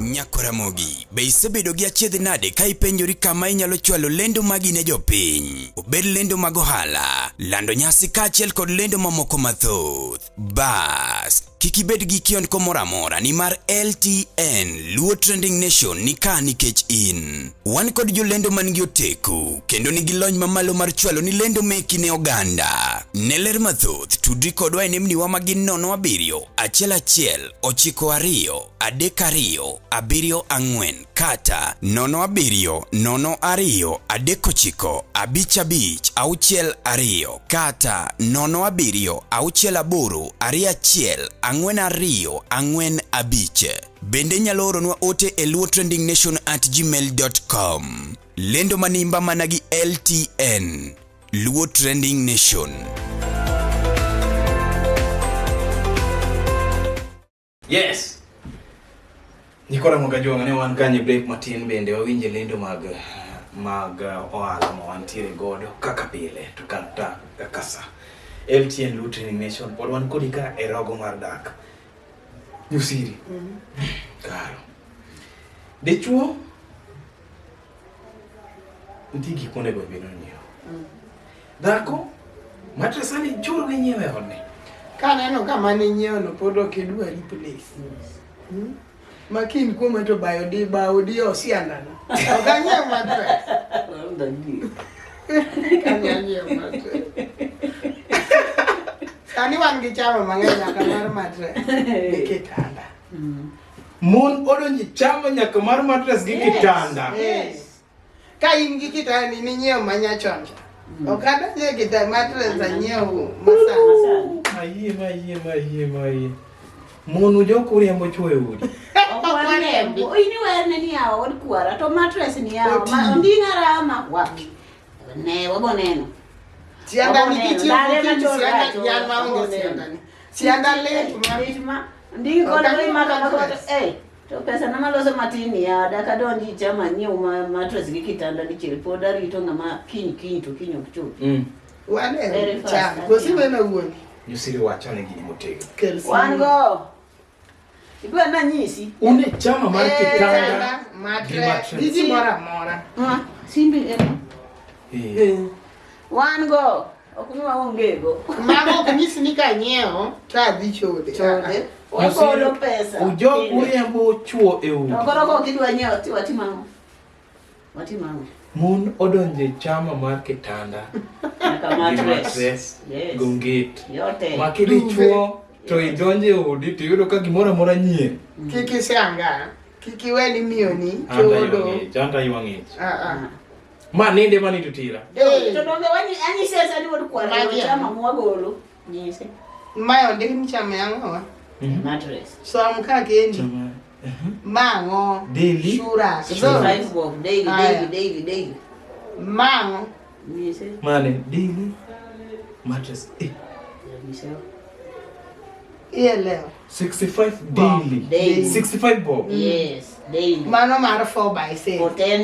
Nyakoramogi, be isebedo gi achiedh nade ka ipenjori kama inyalo chwalo lendo magi ne jopiny? Obed lendo mag ohala, lando nyasi kaachiel kod lendo mamoko mathoth. Bas, kik ibed gi kiondko moro amora nimar LTN, Luo Trending Nation nika nikech in. Wan kod jolendo man gi oteku kendo nigi lony mamalo mar chwalo ni lendo meki ne oganda. Ne ler mathoth, tudri kodwa e nembniwa magin 07 11 92 32 74 kata 07 02 39 55 62 kata 07 68 21 42 45. Bende nyalo oronwa ote e luotrendingnation@gmail.com. Lendo manimba managi LTN, Luo Trending Nation. Yes. Nikora mogajonga ne wan kanye break matin bende wawinje lendo mag ohala ma wantiere godo kaka pile to kata kasa. LTN, Luo Trending Nation pod wan kodi ka e rogo mar dak. Osiri. Karo. Dichuo ndigi kone go bino nyiewo. Dhako matrasani chur gi nyiewe odne. Kaneno kama ne nyiewo no pod ok idwa replace. Makin kuma to odi osiandana. Okanyiewo matras. Kanyiewo matras. Sani wan gi chama mang'eny nyaka mar matras gi kitanda. Mon odonji chama nyaka mar matras gi kitanda. Yes. Ka in gi kitanda ni nyiewo manyachon. Okada nye kita matras anyiewo masana. Maie. Mon ujoku riembo chwe udi. Okwarembo. Ini werne ni yawo od kwara to mattress ni yawo. Ma ondinga rama waki. Ne waboneno. Sianda ni kitu sianda yan maunge sianda le ma ndingi kola we maka to pesa na maloso matini ya daka donji chama nyiu mattress gikitanda dichiri poda rito ngama kinyi to kinyo kuchu. Wane chama kosiwe na uoni. Osiri wachane gini motego. One go. Ibwa na nyisi. Une chama mar kitanda mattress. Diji mora. Simbi One go. Okunywa ongego. Mama kunyisi nika nyeo ta dhi chode. Wakolo pesa. Ujoku riembo chuo e udi. Okoro kidwa nyeo watimamo. Mon odonje chama mar kitanda. Kama mattress. Gongit. Yote. Makili chuo to idonje udi to yudo ka gimora mora nyie. Kiki sanga. Kiki weni mioni. Janta yuangich. Ma ninde mani tutira. To donge wani ani sesa ni wodu kwa chama mwagolo. Nyise. Mayo ndini chama yango. Mattress. So amka kendi. Mango. Daily. Shura. Five bob daily. Mango. Nyise. Mane daily. Mattress. Nyise. Leo. 65 daily. 65 bob. Yes. Daily. Mano mara 4x6.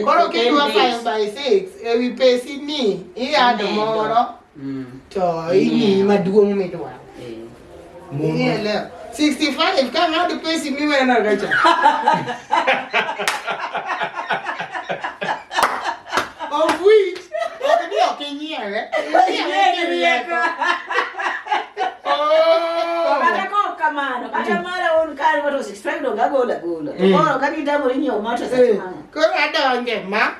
Koro kidwa 5x6 we pay ni iado moro to ini maduong' midwa. Leo 65 kama hadi pesa mimi na gacha. Of which okadi okinyiewe. Kamano kata mara on kali wato 65 do gagola to kani damo ni o mattress atimana ko adonge ma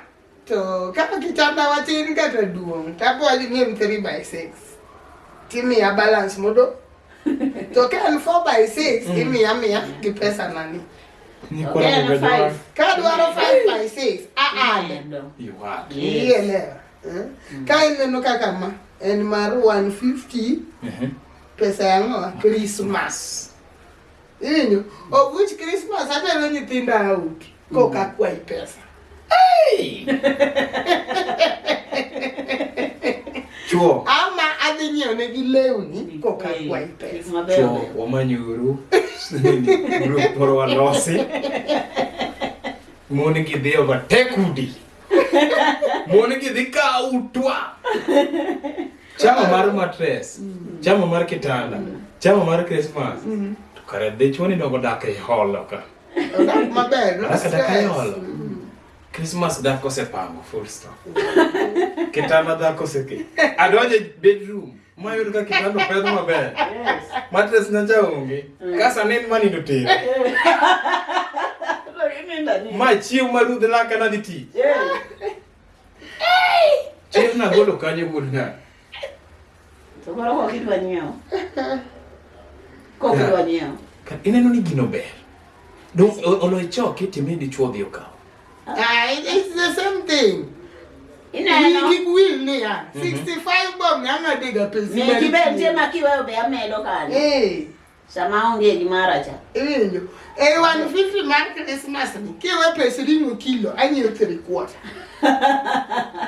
to kama kitanda watin kata duong tapo ni 3x6 timi ya balance modo to kan 4x6 imi ya ki pesa nani ni kwa ngajwa ka dwaro 5x6 you are ile kai no kaka ma en mar 150 pesa yango Christmas. Inyo, of which Christmas hata lo nyithinda out. Koka kwa pesa. Hey! Chuo. Ama adinyo ne gilewni koka kwa pesa. Chuo wamanyuru. Group poro walosi. Mon gi dhi overtake udi. Mon gi dhi kawo utwa. Chama mar mattress, chama mar kitanda, chama mar Christmas. To kare dhi chuni no godak e holo ka. Odak maber, no stress. Christmas dak osepango full stop. Kitanda dak oseke. Adonje bedroom. Mayud ka kitanda pedho maber. Mattress na chaonge. Kasa nen manindo tero. Ma chieng' marudh laka na dhi tich. Chieng' na golo kanyo wuod ng'a. To koro kok idwa nyiewo. Kok idwa nyiewo. Ineno ni gino ber. Dong oloy choki timi dichuo dhi okaw. It's the same thing. Ineno. We will ni ya. 65 bob nyanga diga pesi. Ne kibentie makiweyo be amedo kanyo. Sama onge gimara cha. Ewenjo. 150 mar Christmas ni. Kiwe pesi ringo kilo, anyiewo 3/4.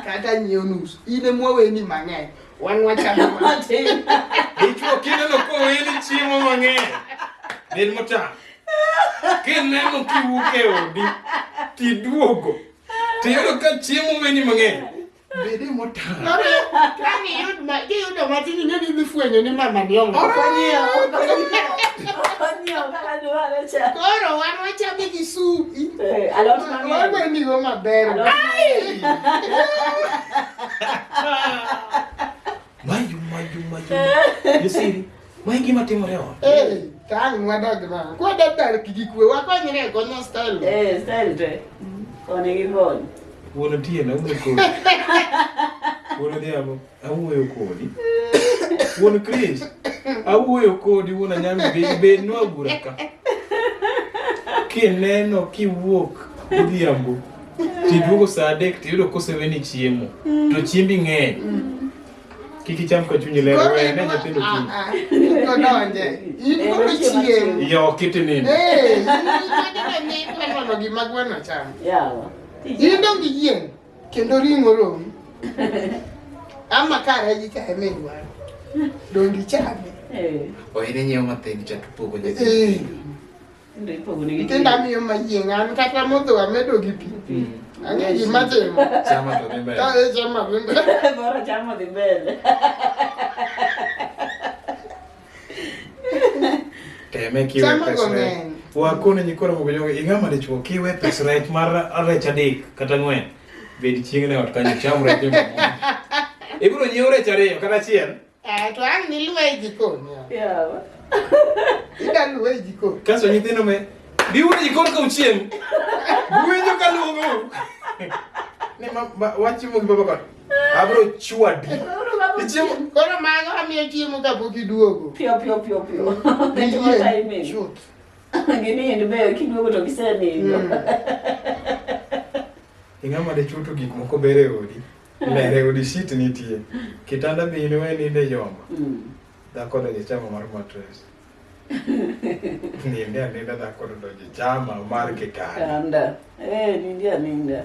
Kata nyiewo nusu. Ine mwawe ni mang'eny. Wan wachamo matin. Dichuo kineno koweni chiemo mang'eny. Bed motang'. Kineno kiwuok e odi, tiduogo. Tiyudo ka chiemo weni mang'eny. Bedi motang'. Kani yudo matin ing'eni dhi fwenyo ni mama ni ongo. Okonyo kaka dware cha. Koro wan wachame gi sup. Alot mang'eny. Wan ni go maber. Mayu. Osiri, mai gima timore ot. Tang mwadagna. Kwa dadar kigikwe wakonyre konyo style. Style te. Kone gi kone. Wuono tieno ume kodi. Wuono Adhiambo, awuoyo kodi. Wuon Chris, awuoyo kodi wuon Anyami bed no agura ka. Kineno kiwuok Adhiambo. Tiduogo saa 3 tiyudo koseweni chiemo. To chiembi ng'eny. Kiki cham ka chunyi lero we ne nyathindo chunyi. Kodonje. Iko chiemo. Yo kiti nini. Iko ni kwano gima gweno cham. Yawa. Indo gi yien. Kendo ringo rom. Ama kare ji ka emewa. Dongi chame. Oine nyiewo mathin cha tupogo nyathindo. Ndo ipogo ni Tenda miyo majieng' an kata modho amedo gi pi. Ang'e gima timo. Chama to dhi mbele. Chama dhi mbele. Bora chama dhi mbele. Teme kiwe pesre. Wakone nyikoro mogo jogo ing'ama dichuo kiwe pesre mar rech 3 kata 4. Bed chieng' ne ot kanyo cham rech mo. Ibiro nyiewo rech 2 kata 1. To ang' ni luwe jikon. Yawa. Ida luwe jikon. Kaso nyithindo me biuru jikon ka uchiem. Winjo ka luongo. Ne wachimo gi baba ka. Abro chwadi. Chiemo koro mago amiyo chiemo kapok iduogo. Pio. Netimo timing. Shoot. Gini ndi be kiduogo to gisenindo. Ing'ama de chuto gik moko bere odi. Lere odi shit nitie. Kitanda be ine ninde yombo. Dhako donjo chama mar mattress. Ninde anida dhako donjo chama mar kitanda. Kanda. Ninda.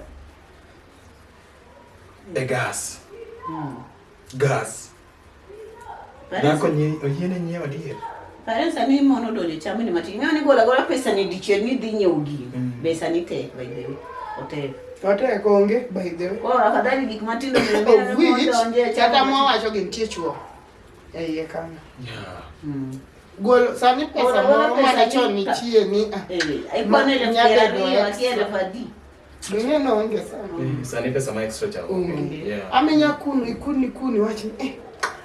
E gas. Gas. Dhako oyiene nyiewo adier. Parents ani mono donjo chama ni mati. Ng'ani gola pesa ni dichiel ni dhi nyiewo gino. Pesa ni tek by the way. Ote konge by the way. Ko afadhali gik matindo mbele donje chata mwawacho gi nitie chuo. Iye kanyo. Gol sani pesa moro mana chon nitie ni ai kone le fiera do akiele fadi. Dunye no onge sana. Sani pesa ma extra cha. Amenya kuni wachi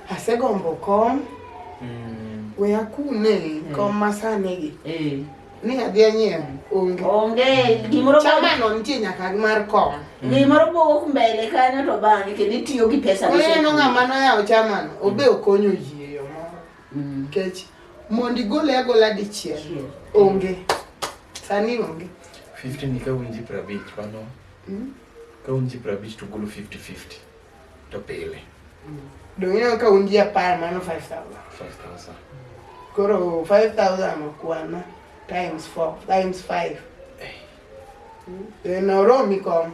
asegombo kom. We akune kom masane gi. Ni adhi anyiewo onge gimoro chama no nitie nyaka mar kom. Gimoro bogo mbele kanyo to bang'e kendo itiyo gi pesa ni. No ng'ama no yawo chama no obe okonyo ji yo moro. Kech mondi gole agola dichiel. Onge. Sani onge. 50 ni ka unji 50 pano. Ka unji 50 to golo 50-50. To pile. Donyo ka unji 10 mano 5,000. Koro 5,000 okwana. Times 4, times 5. Then Romi kom.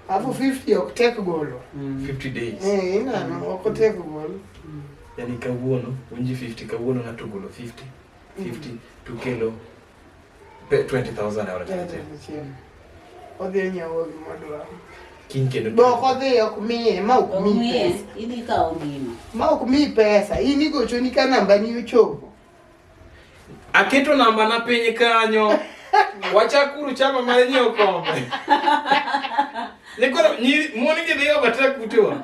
Afu 50 okutek golo. 50 days. Inano okutek golo. Yani kawuono, unji 50 kawuono na to golo 50. 50 to kelo 20,000 euro. Odhi nyawo gimodwa. Kin kendo. Boko odhi ok miye ma ok mi pesa. Idhi kawo gino. Ma ok mi pesa. In igochoni ka namba ni ochopo. Aketo namba na piny kanyo. Wachakuru chama mar nyiewo kombe. Nikoro moni gi dhiyo batak kutewa.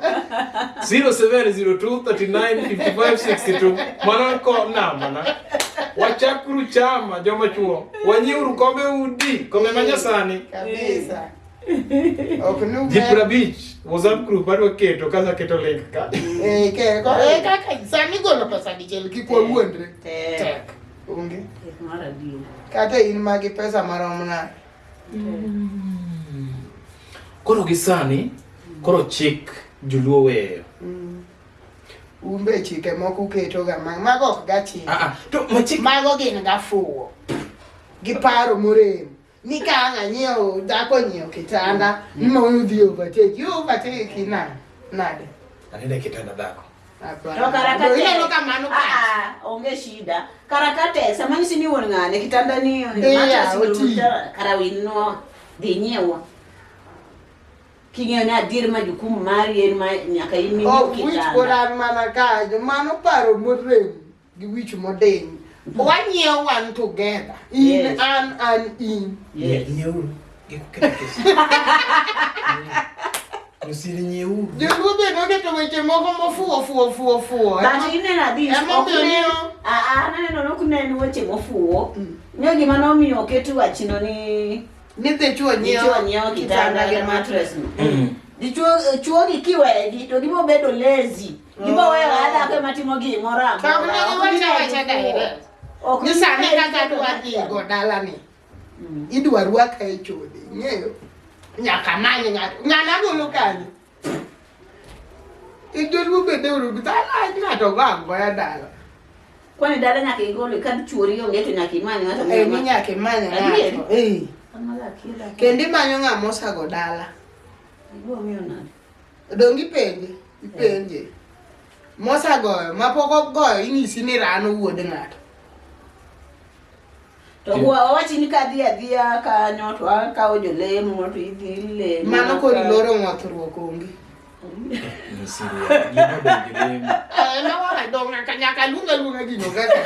0702395562. Mano ko namba na. Wachakuru chama joma chuo. Wanyiuru kombe udi, kombe manyasani. Kabisa. Ok nu Jipra Beach, WhatsApp group adwa keto kasa keto link ka. Kaka sani golo pesa dichel kik wawuondre. Tek. Onge. Mara dio. Kata in magi pesa marom na. Koro gisani, koro chik juluo weyo. Umbe chike moko keto ga mago ok ga chike. To machik mago gin ga fuwo. Giparo morem. Ni ka anga nyiewo dako nyiewo kitanda, mo udhi overtake. You overtake nade. Anende kitanda dako. To karakate onge shida. Karakate sama sini won ngane kitanda ni mata sinuta karawino dhi nyiewo. Kinyo na dir majukumu mari en ma nyaka imi kitanda. Which koran mana ka mano paro morem gi wich modeng. Wanyiewo one together. In and in. Yes. Nyiewo. Osiri nyiewo. Jurube no keto weche moko mofuo. But inena this nane no kuneni weche mofuo. Nyo gima nomiyo ketu wachino ni nithe chuo nyiewo kitanda gi mattress. Chuo gikiweji to gibo bedo lazy. Gibo weyo adha ke matimo gimoro amora. Kamano wacha direct. Ni sani kaka dwadi go dala ni. Idwa ruaka e chode. Ng'eyo. Nyaka manye ng'ana golo kanyo. Idolu bede uru bitala ng'ato gango ya dala. Kwani dala nyaka igolo kad chuori onge to nyaka imanye ng'ato. Ni nyaka imanye ng'ato. Kendi manyo ng'ama osago dala. Ibo miyo nani? Dongi ipenje. Mosagoyo mapoko goyo inyisi ni rano wuod ng'ato. To wachi ni kadhi adhia kanyo to akawo jolemo to idhi le. Mano kori loro ng'othruok onge. Na wala donga kanyaka lunga gino kaka.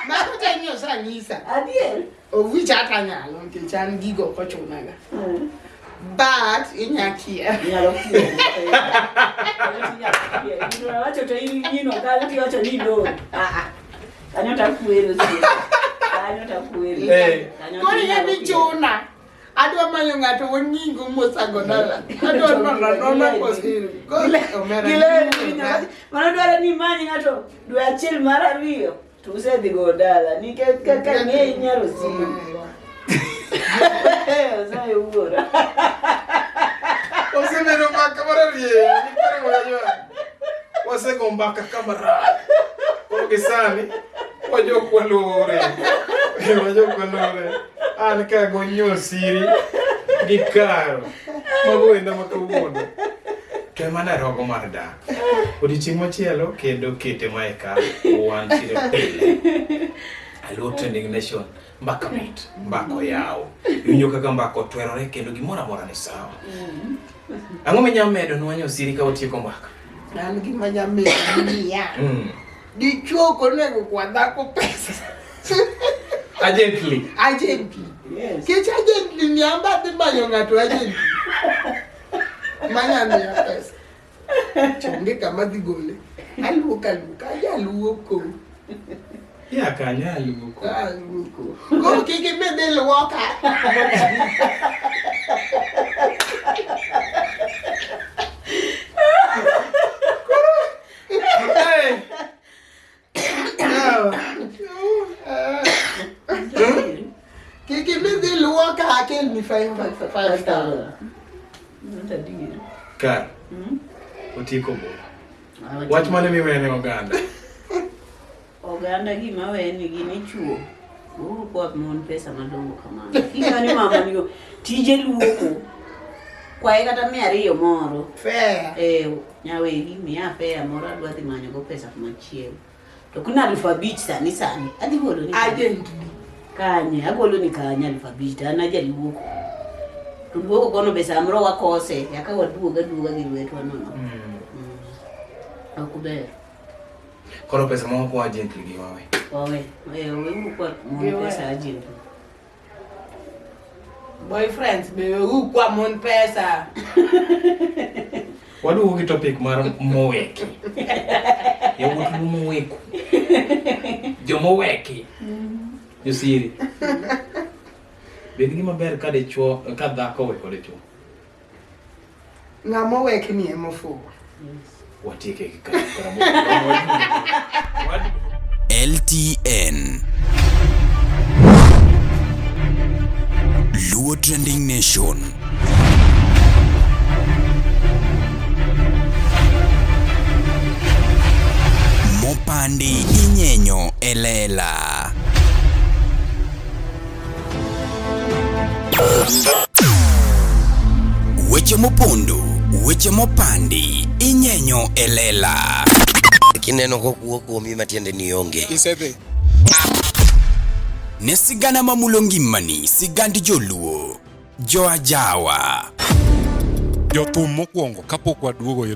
Mano tanyo sanisa. Adiel. Owicha atanyalo nkechan gigo kochunaga. But inyakia. Wacho to yino kali wacho ni do. Kanyo takuero sio. Kanyo takuero. Kori ya bichuna. Adwa manyo ng'ato wonyingo mosago dala. Adwa nona Osiri. Gile mana dwara ni manyi ng'ato dwe achiel mar ariyo to usedhi go dala nikech kaka ng'e Nyar Osiri. Sai ugora. Osebedo mbaka mar ariyo. Wasego mbaka kamera. Koro gisani wajokwalore. An ka gonyo Osiri gi karo. Mago enda makawuono. To emana rogo mar dak. Odiochieng' machielo kendo kete maeka wan chire pile. Hello Trending Nation. Mbaka mit, mbako yao. Yunyo kaka mbako twerore kendo gimora mora ni sawa. Ang'o minyamedo nwanyo Osiri ka otieko mbaka? An gima nyamedo ni ya. Dichuo konego kwa dhako pesa. Agently. Yes. Kech agently ni amba di manyo ng'ato agently. Manya miya pesa. Chonge kama dhi gole. Aluoka, ajaluoko. Ya kanya aluoko. Koro kiki bede luoka. Kiki bede luoka akel ni 5,000. Kar. Otieko bora. Wach mane miwene oganda? Oganda gima weni gini chuo. Kwa mon pesa madongo kamano. Kingani mama niyo tije luoko. Kwa kata 200 moro. Fair. Nyawegi miya fair moro adwa dhi manyo go pesa kuma chiemo. To kuna alpha beach sani. Adhi golo ni agently. Kanye, agolo ni kanya alfabita na jali wuko. Tuduogo kono be samro wakose, yaka waduoga gi lwetu nono. Akuber. Koro pesa mo kwa agent gi wawe. Wawe, we kwa mon pesa agent. Boyfriends be kwa mon pesa. Waduogo gi topic mar moweki. Yawuoto moweku. Jomoweki. Osiri. Bed gima ber ka dichuo ka dhako we kod dichuo. Ng'amo wek ni emofugo. Watieke gi LTN Luo Trending Nation. Mopandi inyenyo elela. Weche mopondo, weche mopandi inyenyo elela. Kineno kokuo kuomi matiende ni onge. Isebe. Ne sigana mamulo ngimani, sigandi joluo, joajawa. Jothum mokwongo kapok waduogo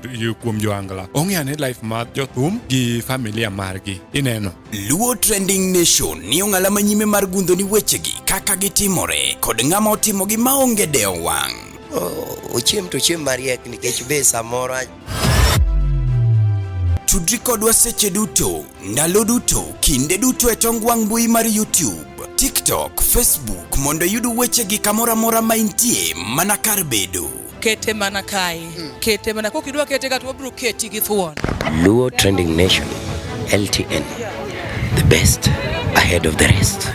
kuom joangla. Ong'eane life mar jothum gi familia margi. Ineno. Luo Trending Nation ni ong'ala manyime mar gundo ni wechegi kaka gitimore kod ng'ama otimogi maonge deo wang'. Ochiem to chiem mariek nikech be samoro. Tudri kodwa seche duto, ndalo duto, kinde duto e tong wang' mbui mar YouTube, TikTok, Facebook mondo yudu wechegi kamora mora maintie mana kar bedo. Kete mana kae. Kete mana kokidwa kete kata wabro keti gi thuon. Luo Trending Nation, LTN, the best ahead of the rest.